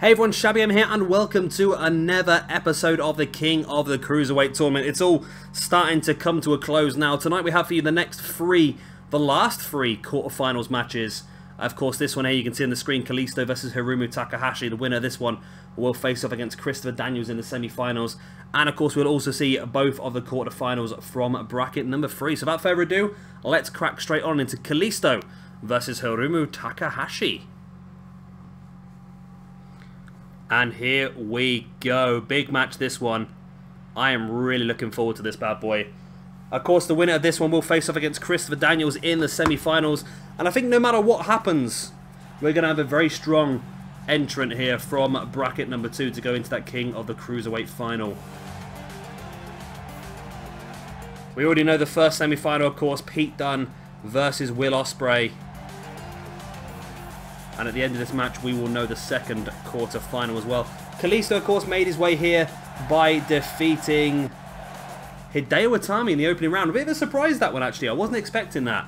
Hey everyone, Shabby M here and welcome to another episode of the King of the Cruiserweight tournament. It's all starting to come to a close now. Tonight we have for you the last three quarterfinals matches. Of course, this one here you can see on the screen, Kalisto versus Hirumo Takahashi. The winner of this one will face off against Christopher Daniels in the semi-finals. And of course we'll also see both of the quarterfinals from bracket number 3. So without further ado, let's crack straight on into Kalisto versus Hirumo Takahashi. And here we go. Big match, this one. I am really looking forward to this bad boy. Of course, the winner of this one will face off against Christopher Daniels in the semi-finals. And I think no matter what happens, we're going to have a very strong entrant here from bracket number 2 to go into that King of the Cruiserweight final. We already know the first semi-final, of course, Pete Dunne versus Will Ospreay. And at the end of this match, we will know the second quarter-final as well. Kalisto, of course, made his way here by defeating Hideo Itami in the opening round. A bit of a surprise, that one, actually. I wasn't expecting that.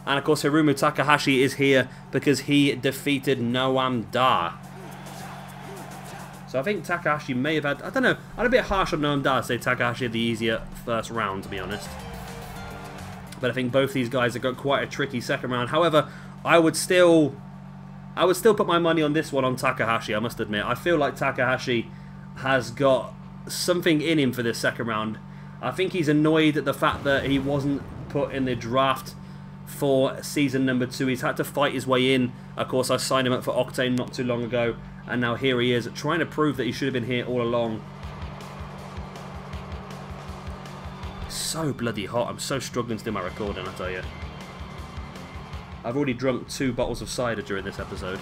And, of course, Hirumo Takahashi is here because he defeated Noam Dar. So I think Takahashi may have had... I don't know. I'm a bit harsh on Noam Dar to say Takahashi had the easier first round, to be honest. But I think both these guys have got quite a tricky second round. However, I would still put my money on this one on Takahashi, I must admit. I feel like Takahashi has got something in him for this second round. I think he's annoyed at the fact that he wasn't put in the draft for season number 2. He's had to fight his way in. Of course, I signed him up for Octane not too long ago. And now here he is, trying to prove that he should have been here all along. So bloody hot. I'm so struggling to do my recording, I tell you. I've already drunk 2 bottles of cider during this episode.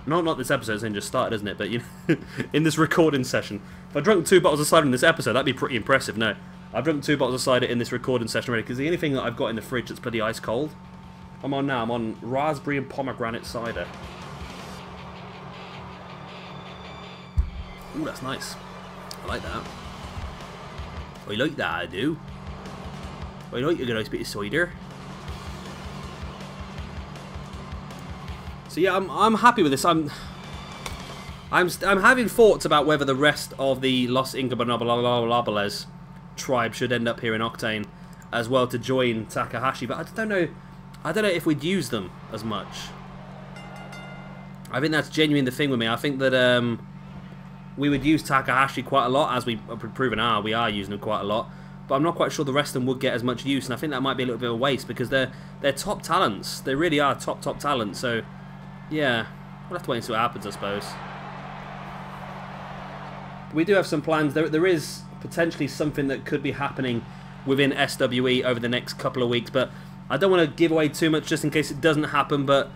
Not this episode, it's only just started, isn't it? But you know, in this recording session. If I drunk 2 bottles of cider in this episode, that'd be pretty impressive. No, I've drunk 2 bottles of cider in this recording session already, because the only thing that I've got in the fridge that's bloody ice cold, I'm on raspberry and pomegranate cider. Ooh, that's nice. I like that. I like that, I do. I like a nice bit of cider. So yeah, I'm happy with this. I'm having thoughts about whether the rest of the Los Ingobernables tribe should end up here in Octane as well to join Takahashi, but I don't know if we'd use them as much. I think that's genuinely the thing with me. I think that we would use Takahashi quite a lot, as we've proven we are using him quite a lot. But I'm not quite sure the rest of them would get as much use, and I think that might be a little bit of a waste because they're top talents. They really are top talents. So. Yeah, we'll have to wait and see what happens, I suppose. We do have some plans. There is potentially something that could be happening within SWE over the next couple of weeks, but I don't want to give away too much just in case it doesn't happen. But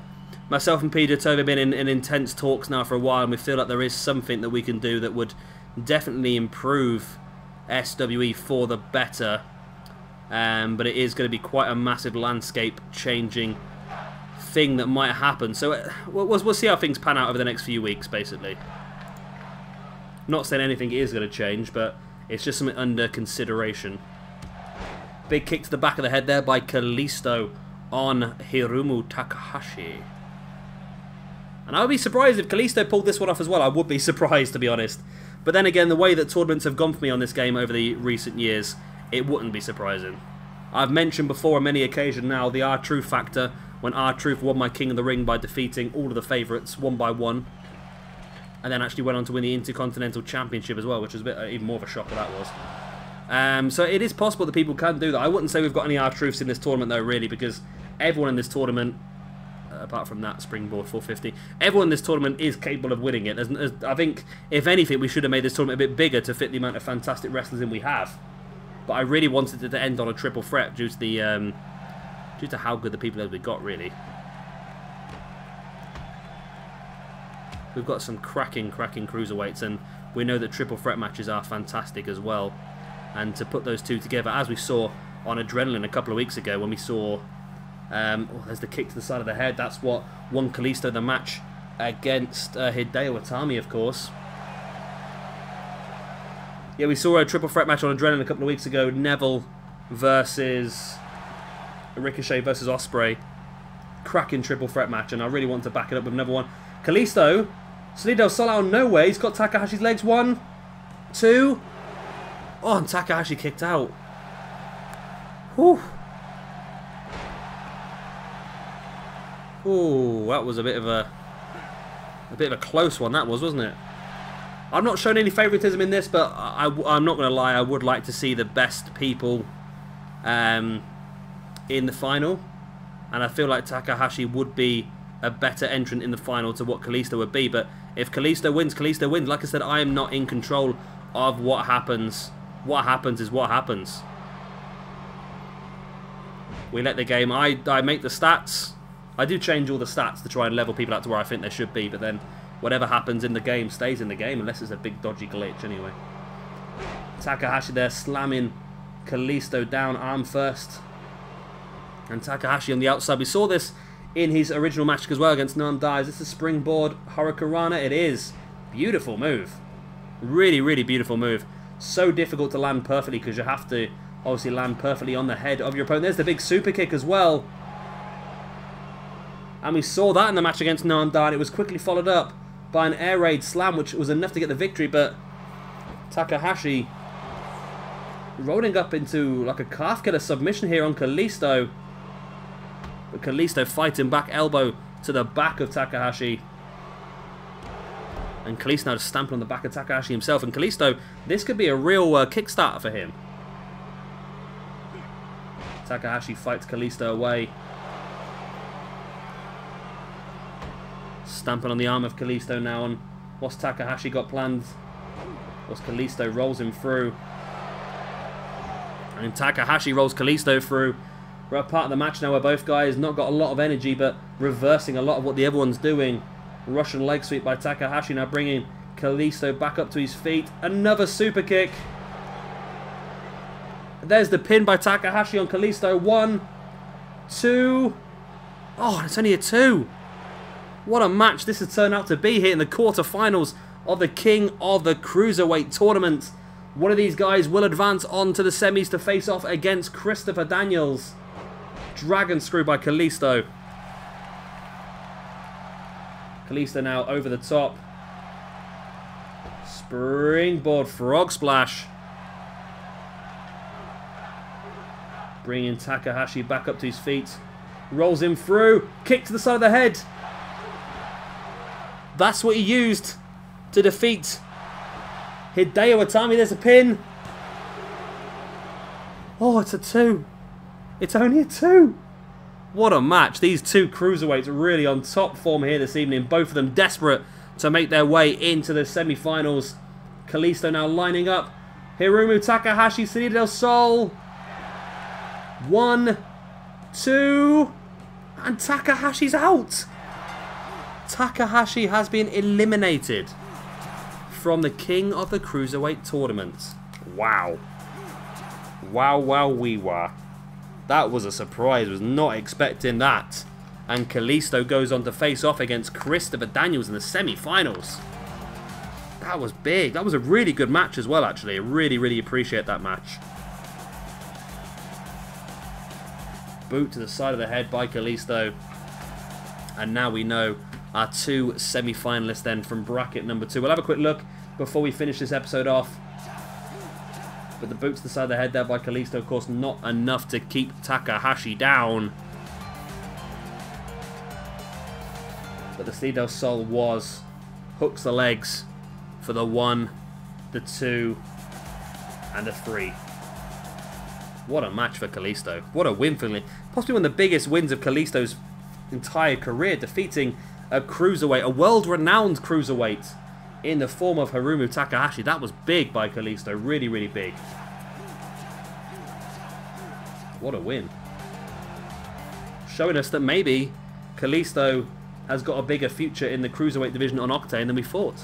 myself and Petey have been in intense talks now for a while, and we feel like there is something that we can do that would definitely improve SWE for the better. But it is going to be quite a massive landscape changing thing that might happen, so we'll see how things pan out over the next few weeks, basically. Not saying anything is going to change, but it's just something under consideration. Big kick to the back of the head there by Kalisto on Hirumo Takahashi. And I would be surprised if Kalisto pulled this one off as well. I would be surprised, to be honest. But then again, the way that tournaments have gone for me on this game over the recent years, it wouldn't be surprising. I've mentioned before on many occasions now the R-Truth factor, when R-Truth won my King of the Ring by defeating all of the favourites 1 by 1. And then actually went on to win the Intercontinental Championship as well, which was a bit even more of a shocker that was. So it is possible that people can do that. I wouldn't say we've got any R-Truths in this tournament though, really, because everyone in this tournament, apart from that Springboard 450, everyone in this tournament is capable of winning it. I think, if anything, we should have made this tournament a bit bigger to fit the amount of fantastic wrestlers in we have. But I really wanted it to end on a triple threat due to the... due to how good the people that we got, really. We've got some cracking cruiserweights, and we know that triple threat matches are fantastic as well. And to put those two together, as we saw on Adrenaline a couple of weeks ago, when we saw, there's the kick to the side of the head. That's what won Kalisto the match against Hideo Itami, of course. Yeah, we saw a triple threat match on Adrenaline a couple of weeks ago. Neville versus Ricochet versus Ospreay. Cracking triple threat match, and I really want to back it up with another one. Kalisto Sydal sold out no way. He's got Takahashi's legs. 1, 2. Oh, and Takahashi kicked out. Whew. Ooh, that was a bit of a close one. That was, wasn't it? I'm not showing any favoritism in this, but I'm not going to lie. I would like to see the best people in the final, and I feel like Takahashi would be a better entrant in the final to what Kalisto would be. But if Kalisto wins, Kalisto wins. Like I said, I am not in control of what happens. What happens is what happens. We let the game. I make the stats. I do change all the stats to try and level people out to where I think they should be, but then whatever happens in the game stays in the game, unless it's a big dodgy glitch anyway. Takahashi there slamming Kalisto down arm first. And Takahashi on the outside. We saw this in his original match as well against Noam Dar. Is this a springboard Hurricanrana? It is. Beautiful move. Really, really beautiful move. So difficult to land perfectly because you have to obviously land perfectly on the head of your opponent. There's the big super kick as well. And we saw that in the match against Noam Dar. It was quickly followed up by an air raid slam, which was enough to get the victory, but Takahashi rolling up into like a calf killer submission here on Kalisto. But Kalisto fighting back elbow to the back of Takahashi. And Kalisto now just stamping on the back of Takahashi himself. And Kalisto, this could be a real kickstarter for him. Takahashi fights Kalisto away. Stamping on the arm of Kalisto now. And what's Takahashi got planned? What's Kalisto rolls him through. And Takahashi rolls Kalisto through. We're at part of the match now where both guys not got a lot of energy, but reversing a lot of what the other one's doing. Russian leg sweep by Takahashi now bringing Kalisto back up to his feet. Another super kick. There's the pin by Takahashi on Kalisto. 1, 2. Oh, it's only a 2. What a match this has turned out to be here in the quarterfinals of the King of the Cruiserweight tournament. One of these guys will advance on to the semis to face off against Christopher Daniels. Dragon screw by Kalisto. Kalisto now over the top. Springboard frog splash. Bringing Takahashi back up to his feet. Rolls him through. Kick to the side of the head. That's what he used to defeat Hideo Itami. There's a pin. Oh, it's a 2. It's only a 2. What a match. These two cruiserweights really on top form here this evening. Both of them desperate to make their way into the semi-finals. Kalisto now lining up. Hirumo, Takahashi, Salida del Sol. 1, 2. And Takahashi's out. Takahashi has been eliminated from the King of the Cruiserweight tournament. Wow. Wow, wow, wee wah. That was a surprise. Was not expecting that. And Kalisto goes on to face off against Christopher Daniels in the semi-finals. That was big. That was a really good match as well, actually. I really, really appreciate that match. Boot to the side of the head by Kalisto. And now we know our two semi-finalists then from bracket number 2. We'll have a quick look before we finish this episode off. But the boot to the side of the head there by Kalisto, of course, not enough to keep Takahashi down. But the Sydal Sol was. Hooks the legs for the 1, the 2, and the 3. What a match for Kalisto. What a win for him. Possibly one of the biggest wins of Kalisto's entire career, defeating a cruiserweight, a world-renowned cruiserweight, in the form of Hirumo Takahashi. That was big by Kalisto. Really, really big. What a win. Showing us that maybe Kalisto has got a bigger future in the cruiserweight division on Octane than we thought.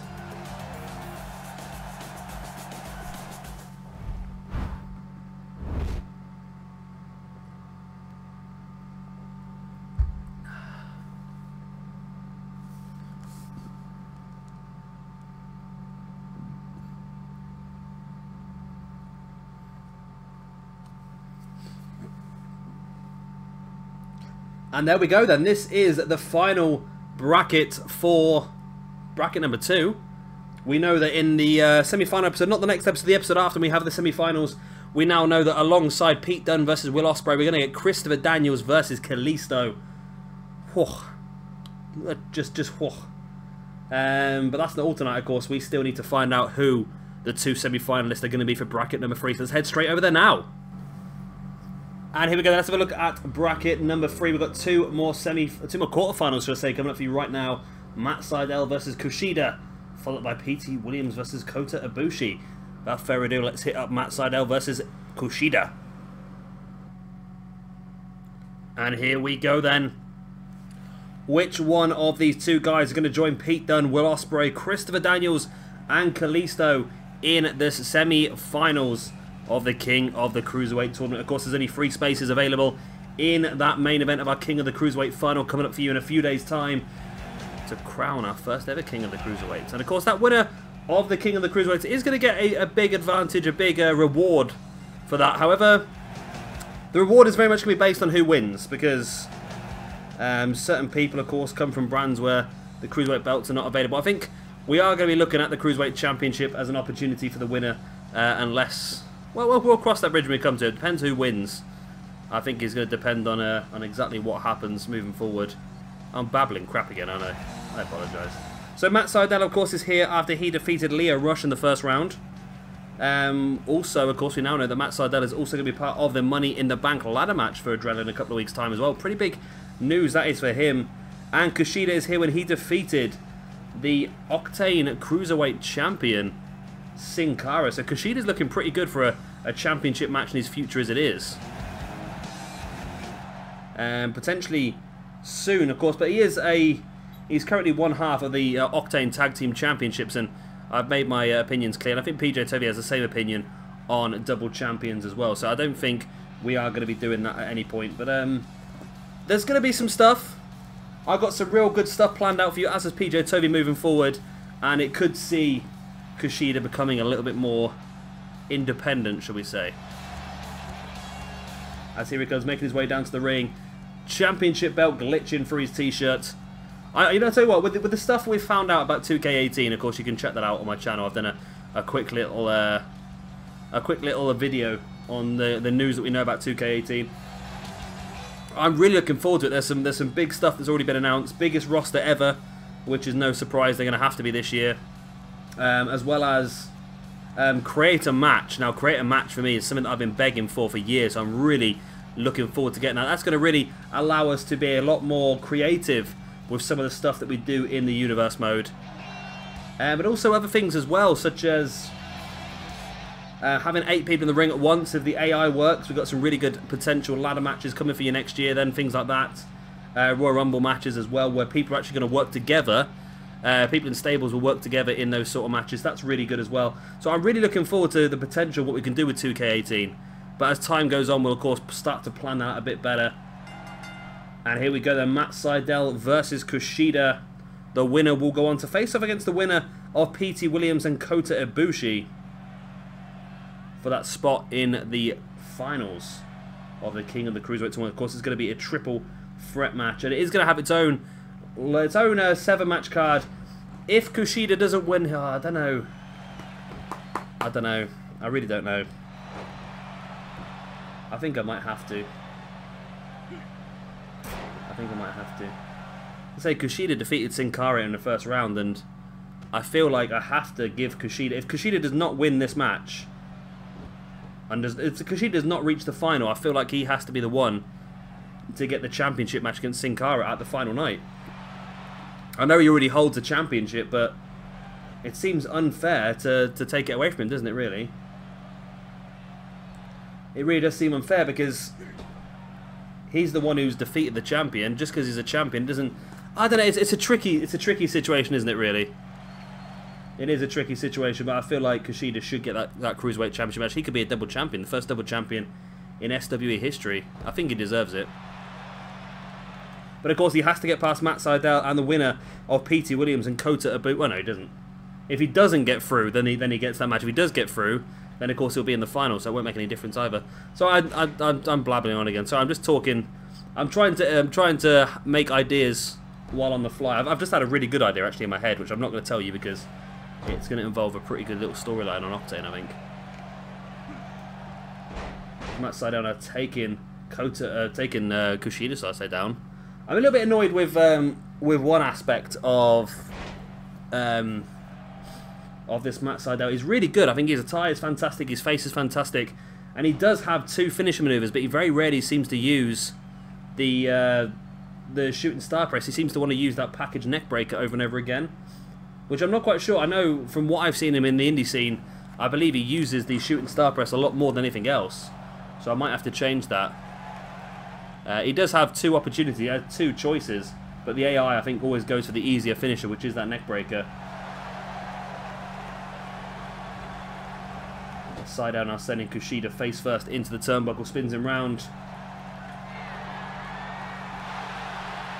And there we go then. This is the final bracket for bracket number 2. We know that in the semi-final episode, not the next episode, the episode after, we have the semi-finals. We now know that alongside Pete Dunne versus Will Ospreay, we're going to get Christopher Daniels versus Kalisto. Whew. Just whew. But that's the alternate, of course. We still need to find out who the 2 semi-finalists are going to be for bracket number 3. So let's head straight over there now. And here we go. Let's have a look at bracket number 3. We've got two more quarterfinals, should I say, coming up for you right now. Matt Sydal versus Kushida, followed by Petey Williams versus Kota Ibushi. Without further ado, let's hit up Matt Sydal versus Kushida. And here we go then. Which one of these two guys are going to join Pete Dunne, Will Ospreay, Christopher Daniels and Kalisto in this semi-finals of the King of the Cruiserweight tournament? Of course, there's only 3 spaces available in that main event of our King of the Cruiserweight final coming up for you in a few days' time to crown our first ever King of the Cruiserweights. And of course, that winner of the King of the Cruiserweights is going to get a big advantage, a big reward for that. However, the reward is very much going to be based on who wins, because certain people, of course, come from brands where the Cruiserweight belts are not available. I think we are going to be looking at the Cruiserweight Championship as an opportunity for the winner, unless... Well, we'll cross that bridge when we come to it. Depends who wins. I think it's going to depend on exactly what happens moving forward. I'm babbling crap again, aren't I? I apologise. So Matt Sydal, of course, is here after he defeated Leo Rush in the first round. Also, of course, we now know that Matt Sydal is also going to be part of the Money in the Bank ladder match for Adrenaline in a couple of weeks' time as well. Pretty big news that is for him. And Kushida is here when he defeated the Octane Cruiserweight Champion, Sin Cara. So Kushida's looking pretty good for a championship match in his future as it is. Potentially soon, of course, but he's currently one half of the Octane Tag Team Championships, and I've made my opinions clear, and I think PJTV has the same opinion on double champions as well, so I don't think we are going to be doing that at any point, but there's going to be some stuff. I've got some real good stuff planned out for you, as is PJTV moving forward, and it could see Kushida becoming a little bit more independent, shall we say. As here he goes, making his way down to the ring. Championship belt glitching for his t-shirt. You know, I'll tell you what, with the stuff we've found out about 2K18, of course you can check that out on my channel. I've done a quick little video on the news that we know about 2K18. I'm really looking forward to it. There's some big stuff that's already been announced. Biggest roster ever, which is no surprise they're going to have to be this year. As well as create a match. Now, create a match for me is something that I've been begging for years. So I'm really looking forward to getting that. That's going to really allow us to be a lot more creative with some of the stuff that we do in the universe mode. But also other things as well, such as having 8 people in the ring at once. If the AI works, we've got some really good potential ladder matches coming for you next year, then things like that. Royal Rumble matches as well, where people are actually going to work together. People in stables will work together in those sort of matches. That's really good as well. So I'm really looking forward to the potential of what we can do with 2K18. But as time goes on, we'll of course start to plan that a bit better. And here we go then, Matt Sydal versus Kushida. The winner will go on to face off against the winner of Petey Williams and Kota Ibushi for that spot in the finals of the King of the Cruiserweight tournament. Of course, it's going to be a triple threat match, and it is going to have its own 7-match card. If Kushida doesn't win, I don't know. I really don't know. I think I might have to. I say Kushida defeated Sin Cara in the first round, and I feel like I have to give Kushida... If Kushida does not win this match, and if Kushida does not reach the final, I feel like he has to be the one to get the championship match against Sin Cara at the final night. I know he already holds a championship, but it seems unfair to take it away from him, doesn't it, really? It really does seem unfair, because he's the one who's defeated the champion. Just because he's a champion doesn't... I don't know, it's a tricky situation, isn't it, really? It is a tricky situation, but I feel like Kushida should get that Cruiserweight Championship match. He could be a double champion, the first double champion in SWE history. I think he deserves it. But of course, he has to get past Matt Sydal and the winner of Petey Williams and Kota Ibushi. Well, no, he doesn't. If he doesn't get through, then he gets that match. If he does get through, then of course he'll be in the final, so it won't make any difference either. So I'm blabbering on again. So I'm just talking. I'm trying to make ideas while on the fly. I've just had a really good idea actually in my head, which I'm not going to tell you because it's going to involve a pretty good little storyline on Octane, I think. Matt Sydal now taking Kota, taking Kushida side down. I'm a little bit annoyed with one aspect of this Matt Sydal. He's really good. I think his attire is fantastic. His face is fantastic, and he does have 2 finisher maneuvers, but he very rarely seems to use the shooting star press. He seems to want to use that package neck breaker over and over again, which I'm not quite sure. I know from what I've seen him in the indie scene, I believe he uses the shooting star press a lot more than anything else. So I might have to change that. He does have 2 opportunities, he has 2 choices, but the AI I think always goes for the easier finisher, which is that neck breaker. Side out now sending Kushida face first into the turnbuckle, spins him round.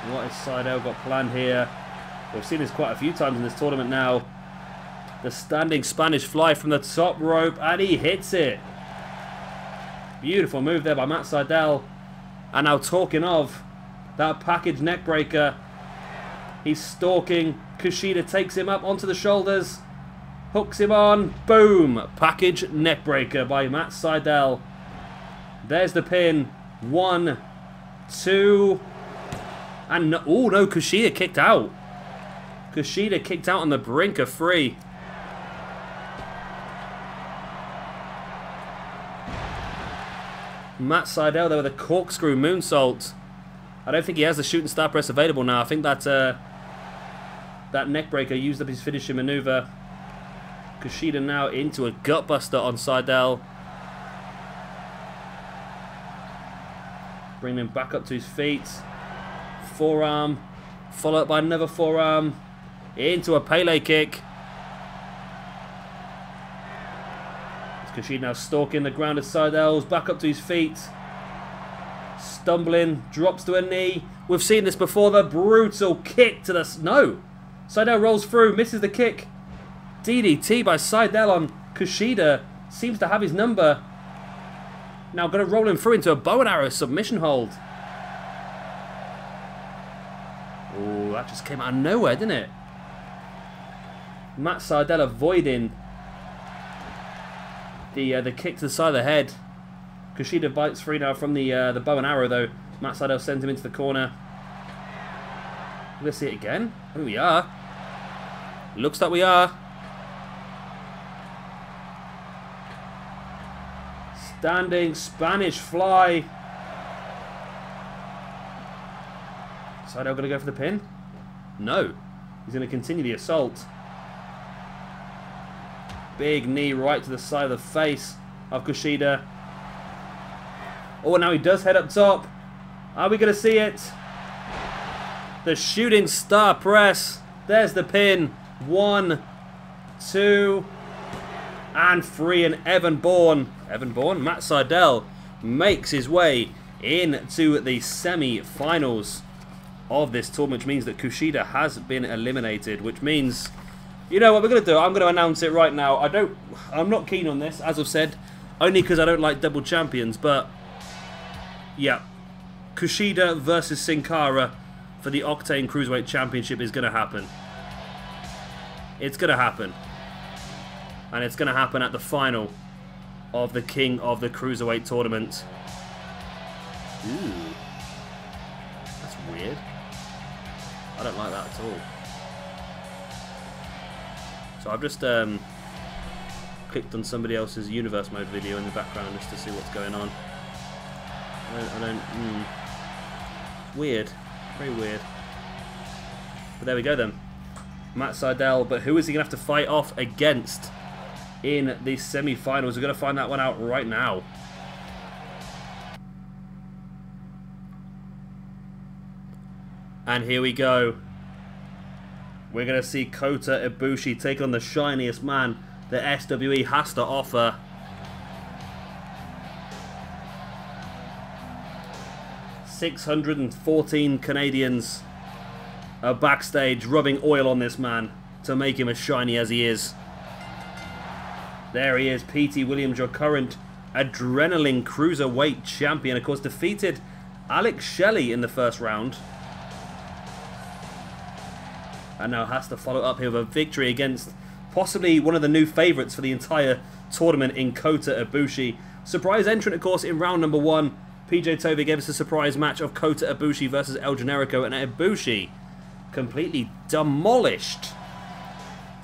What has Sydal got planned here? We've seen this quite a few times in this tournament now. The standing Spanish fly from the top rope, and he hits it. Beautiful move there by Matt Sydal. And now talking of that package neck breaker, he's stalking. Kushida takes him up onto the shoulders, hooks him on. Boom! Package neck breaker by Matt Sydal. There's the pin. 1, 2, and no, oh no, Kushida kicked out. Kushida kicked out on the brink of 3. Matt Sydal there with a corkscrew moonsault. I don't think he has the shooting star press available now. I think that that neck breaker used up his finishing maneuver. Kushida now into a gutbuster on Sydal. Bringing him back up to his feet. Forearm, followed by another forearm. Into a Pele kick. Kushida now stalking the ground as Sydal's back up to his feet. Stumbling, drops to a knee. We've seen this before, the brutal kick to the... No! Sydal rolls through, misses the kick. DDT by Sydal on Kushida. Seems to have his number. Now going to roll him through into a bow and arrow submission hold. Oh, that just came out of nowhere, didn't it? Matt Sydal avoiding the kick to the side of the head. Kushida bites free now from the bow and arrow though. Matt Sydal sends him into the corner. We're going to see it again. I think we are. Looks like we are. Standing Spanish fly. Sydal going to go for the pin? No. He's going to continue the assault. Big knee right to the side of the face of Kushida. Oh, now he does head up top. Are we going to see it? The shooting star press. There's the pin. 1, 2, and 3. And Evan Bourne, Matt Sydal makes his way into the semi-finals of this tournament, which means that Kushida has been eliminated, which means... You know what we're going to do? I'm going to announce it right now. I'm not keen on this, as I've said, only because I don't like double champions, but yeah, Kushida versus Sin Cara for the Octane Cruiserweight Championship is going to happen. It's going to happen. And it's going to happen at the final of the King of the Cruiserweight tournament. Ooh. That's weird. I don't like that at all. So I've just clicked on somebody else's universe mode video in the background just to see what's going on. Weird. Very weird. But there we go then. Matt Sydal, but who is he going to have to fight off against in the semi-finals? We're going to find that one out right now. And here we go. We're going to see Kota Ibushi take on the shiniest man that SWE has to offer. $614 Canadians are backstage rubbing oil on this man to make him as shiny as he is. There he is, Petey Williams, your current Adrenaline Cruiserweight champion. Of course, defeated Alex Shelley in the first round. and now has to follow up here with a victory against possibly one of the new favourites for the entire tournament in Kota Ibushi. Surprise entrant, of course, in round number 1. PJ Tovey gave us a surprise match of Kota Ibushi versus El Generico, and Ibushi completely demolished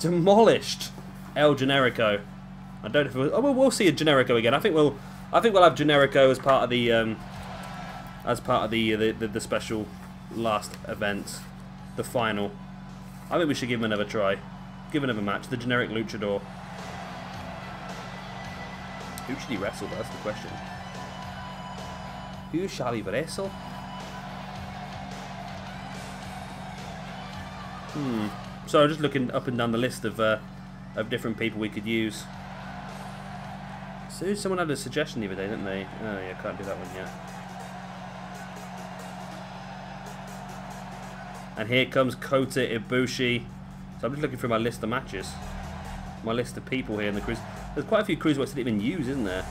El Generico. I don't know if we'll see a Generico again. I think we'll have Generico as part of the special last event, the final. I think we should give him another try. Give another match. The generic luchador. Who should he wrestle? That's the question. Who shall he wrestle? So I'm just looking up and down the list of different people we could use. So someone had a suggestion the other day, didn't they? Oh yeah, can't do that one yet. And here comes Kota Ibushi. So I'm just looking through my list of matches. My list of people here in the cruise. There's quite a few cruiserweights that didn't even use, isn't there?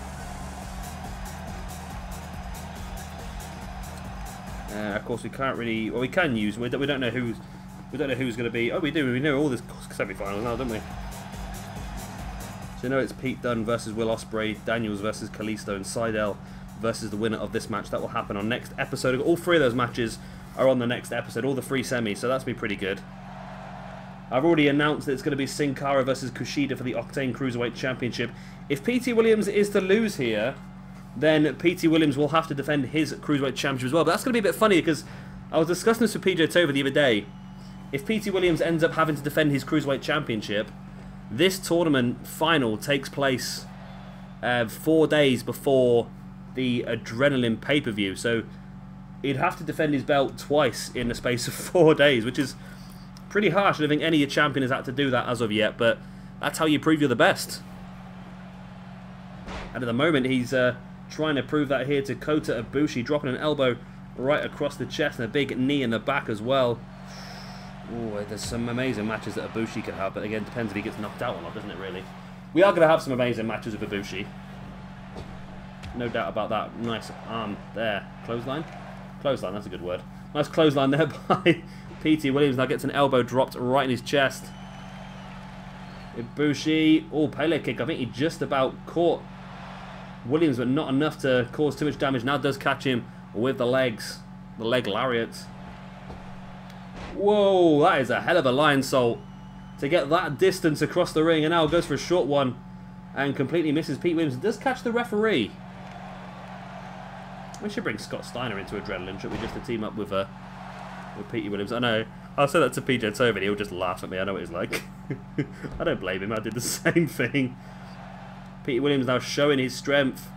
Of course, we can't really. Well, we can use. We don't know who's. We don't know who's going to be. Oh, we do. We know all this semi-finals now, don't we? So you know it's Pete Dunne versus Will Ospreay, Daniels versus Kalisto, and Sydal versus the winner of this match. That will happen on next episode. All 3 of those matches are on the next episode. All the 3 semis. So that's be pretty good. I've already announced that it's going to be Sin Cara versus Kushida for the Octane Cruiserweight Championship. If Petey Williams is to lose here, then Petey Williams will have to defend his Cruiserweight Championship as well. But that's going to be a bit funny because I was discussing this with PJ Tovey the other day. If Petey Williams ends up having to defend his Cruiserweight Championship, this tournament final takes place 4 days before the Adrenaline pay-per-view. So he'd have to defend his belt twice in the space of 4 days, which is pretty harsh. I don't think any champion has had to do that as of yet, but that's how you prove you're the best. And at the moment, he's trying to prove that here to Kota Ibushi, dropping an elbow right across the chest and a big knee in the back as well. Oh, there's some amazing matches that Ibushi could have, but again, it depends if he gets knocked out or not, doesn't it, really? We are going to have some amazing matches with Ibushi. No doubt about that. Nice arm there. Clothesline? Clothesline, that's a good word. Nice clothesline there by Petey Williams. Now gets an elbow dropped right in his chest. Ibushi. Oh, Pele kick. I think he just about caught Williams, but not enough to cause too much damage. Now does catch him with the legs. The leg lariat. Whoa, that is a hell of a lion salt to get that distance across the ring, and now goes for a short one and completely misses. Pete Williams does catch the referee. We should bring Scott Steiner into Adrenaline, should we, just to team up with Petey Williams? I know, I'll say that to PJ Tovey, he'll just laugh at me, I know what he's like. I don't blame him, I did the same thing. Petey Williams now showing his strength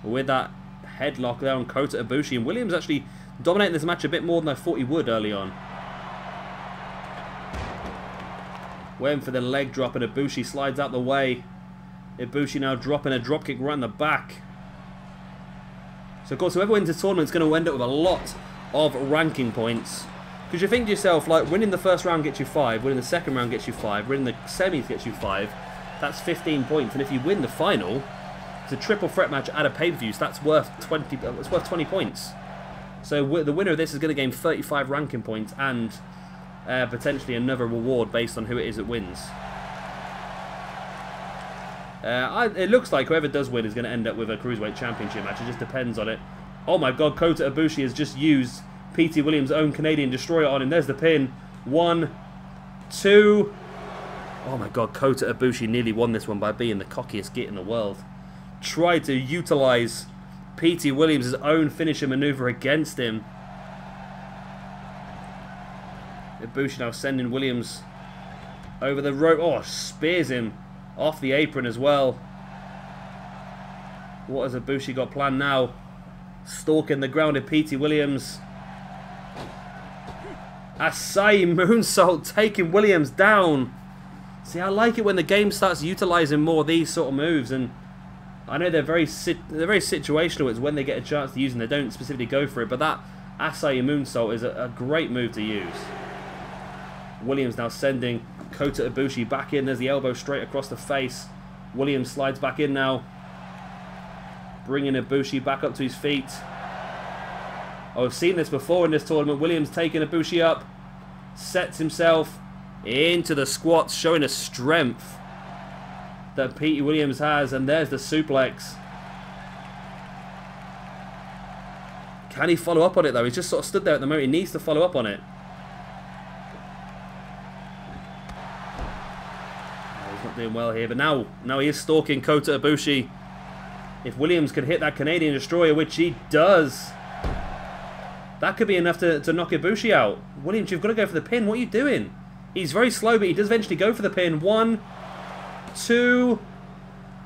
with that headlock there on Kota Ibushi, and Williams actually dominating this match a bit more than I thought he would early on. Waiting for the leg drop, and Ibushi slides out the way. Ibushi now dropping a dropkick right in the back. So of course whoever wins this tournament is going to end up with a lot of ranking points. Because you think to yourself, like, winning the first round gets you 5, winning the second round gets you 5, winning the semis gets you 5. That's 15 points, and if you win the final, it's a triple threat match at a pay-per-view, so that's worth 20. It's worth 20 points. So the winner of this is going to gain 35 ranking points and potentially another reward based on who it is that wins. It looks like whoever does win is going to end up with a Cruiserweight Championship match. It just depends on it. Oh my god, Kota Ibushi has just used Petey Williams' own Canadian Destroyer on him. There's the pin. 1, 2. Oh my god, Kota Ibushi nearly won this one by being the cockiest git in the world. Tried to utilise Petey Williams' own finisher maneuver against him. Ibushi now sending Williams over the rope. Oh, spears him off the apron as well. What has Ibushi got planned now? Stalking the grounded Petey Williams. Asai moonsault taking Williams down. See, I like it when the game starts utilising more of these sort of moves, and I know they're very situational. It's when they get a chance to use them, they don't specifically go for it. But that Asai moonsault is a great move to use. Williams now sending Kota Ibushi back in. There's the elbow straight across the face. Williams slides back in now, bringing Ibushi back up to his feet. Oh, I've seen this before in this tournament. Williams taking Ibushi up. sets himself into the squats, showing a strength that Petey Williams has. And there's the suplex. Can he follow up on it though? He's just sort of stood there at the moment. He needs to follow up on it. Oh, he's not doing well here, but now he is stalking Kota Ibushi. If Williams can hit that Canadian Destroyer, which he does, that could be enough to knock Ibushi out. Williams, you've got to go for the pin. What are you doing? He's very slow, but he does eventually go for the pin. 1, 2,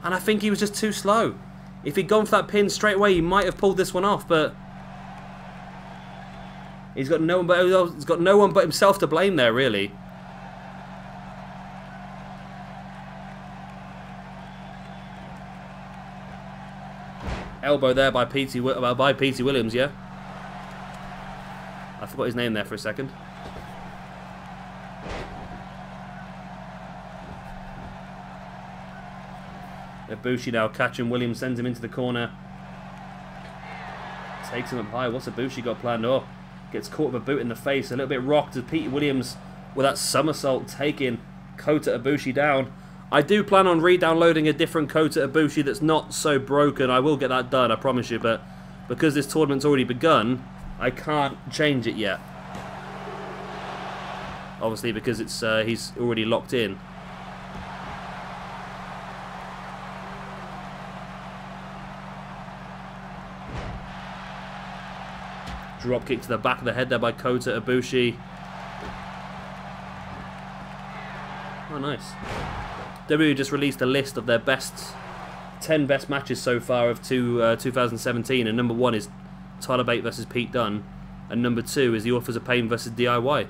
and I think he was just too slow. If he'd gone for that pin straight away, he might have pulled this one off, but he's got no one but himself to blame there, really. Elbow there by Petey Williams, yeah. I forgot his name there for a second. Ibushi now catching Williams, sends him into the corner. Takes him up high. What's Ibushi got planned? Oh, gets caught with a boot in the face. A little bit rocked as Petey Williams with that somersault taking Kota Ibushi down. I do plan on re-downloading a different Kota Ibushi that's not so broken. I will get that done, I promise you. But because this tournament's already begun, I can't change it yet. Obviously because it's he's already locked in. Drop kick to the back of the head there by Kota Ibushi. Oh, nice. WWE just released a list of their 10 best matches so far of 2017, and number 1 is Tyler Bate versus Pete Dunne, and number 2 is the Authors of Pain versus DIY.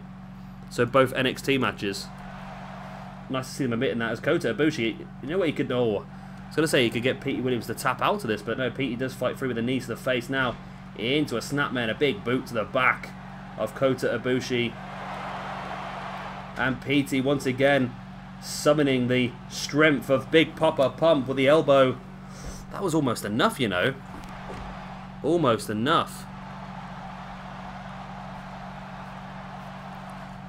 So both NXT matches. Nice to see them admitting that as Kota Ibushi. You know what he could do? Oh, I was going to say he could get Petey Williams to tap out of this, but no, Petey does fight through with a knee to the face now. Into a snapman, a big boot to the back of Kota Ibushi. And Petey once again summoning the strength of Big Papa Pump with the elbow. That was almost enough, you know. Almost enough.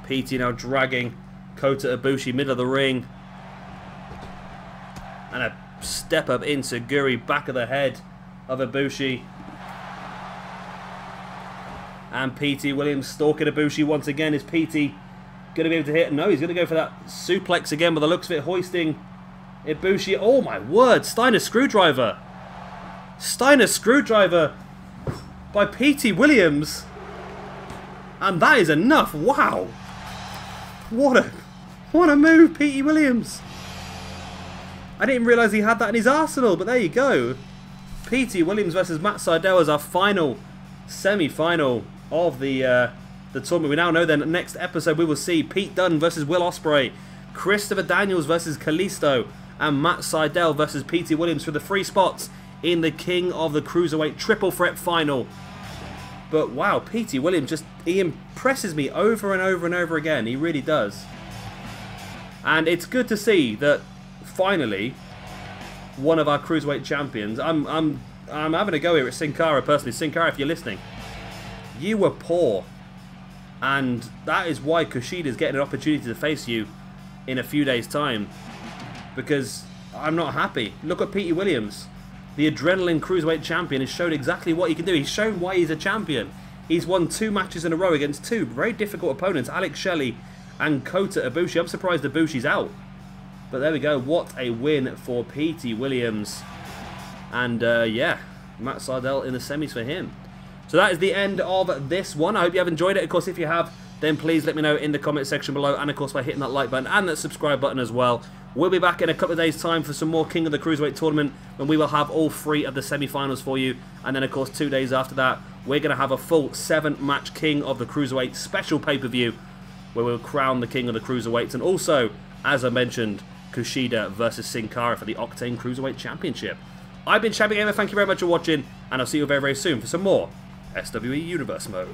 Petey now dragging Kota Ibushi middle of the ring. And a step up into Guri, back of the head of Ibushi. And Petey Williams stalking Ibushi once again. Is Petey going to be able to hit? No, he's going to go for that suplex again by the looks of it, hoisting Ibushi. Oh my word, Steiner Screwdriver. Steiner Screwdriver by Petey Williams. And that is enough. Wow. What a move, Petey Williams. I didn't realise he had that in his arsenal, but there you go. Petey Williams versus Matt Sydal as our final semi-final of the tournament. We now know then next episode we will see Pete Dunne versus Will Ospreay, Christopher Daniels versus Kalisto, and Matt Sydal versus Petey Williams for the 3 spots in the King of the Cruiserweight Triple Threat Final. But wow, Petey Williams he impresses me over and over and over again. He really does. And it's good to see that finally one of our Cruiserweight champions. I'm having a go here at Sin Cara personally. Sin Cara, if you're listening, you were poor, and that is why Kushida is getting an opportunity to face you in a few days' time, because I'm not happy. Look at Petey Williams, the Adrenaline Cruiserweight champion, has shown exactly what he can do. He's shown why he's a champion. He's won 2 matches in a row against 2 very difficult opponents, Alex Shelley and Kota Ibushi. I'm surprised Ibushi's out, but there we go. What a win for Petey Williams. And yeah, Matt Sydal in the semis for him. So that is the end of this one. I hope you have enjoyed it. Of course, if you have, then please let me know in the comment section below. And of course, by hitting that like button and that subscribe button as well. We'll be back in a couple of days' time for some more King of the Cruiserweight tournament, when we will have all 3 of the semi-finals for you. And then, of course, 2 days after that, we're going to have a full 7-match King of the Cruiserweight special pay-per-view, where we'll crown the King of the Cruiserweights. And also, as I mentioned, Kushida versus Sin Cara for the Octane Cruiserweight Championship. I've been Champion Gamer, thank you very much for watching, and I'll see you very, very soon for some more SWE Universe Mode.